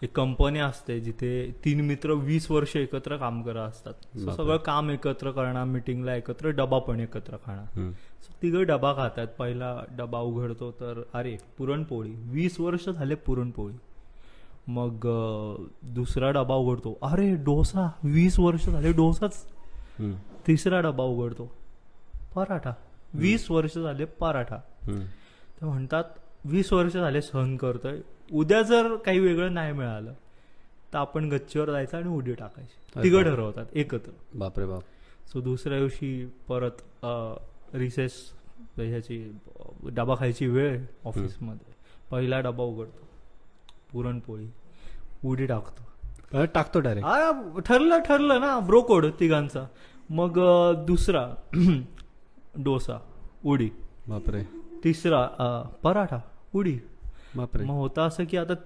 एक कंपनी असते जिथे 3 मित्र 20 वर्ष एकत्र काम करत असतात. So सगळं काम एकत्र करणार, मिटिंगला एकत्र, डबा पण एकत्र खाणार. तिघं डबा खातात. पहिला डबा उघडतो तर अरे पुरणपोळी, 20 वर्ष झाले पुरणपोळी. मग दुसरा डबा उघडतो, अरे डोसा, 20 वर्ष झाले डोसाच. तिसरा डबा उघडतो, पराठा, 20 वर्ष झाले पराठा. ते म्हणतात 20 वर्ष झाले सहन करतोय, उद्या जर काही वेगळं नाही मिळालं तर आपण गच्चीवर जायचं आणि उडी टाकायची. तिघं ठरवतात एकत्र. बापरे बाप. सो दुसऱ्या दिवशी परत रिसेस ह्याची डबा खायची वेळ ऑफिसमध्ये. पहिला डबा उघडतो, पुरणपोळी, उडी टाकतो. टाकतो डायरेक्ट. ठरलं ना, ब्रोकोड तिघांचा. मग दुसरा डोसा, उडी. बापरे. तिसरा पराठा, उडी. बापरे. मग होतं असं की आता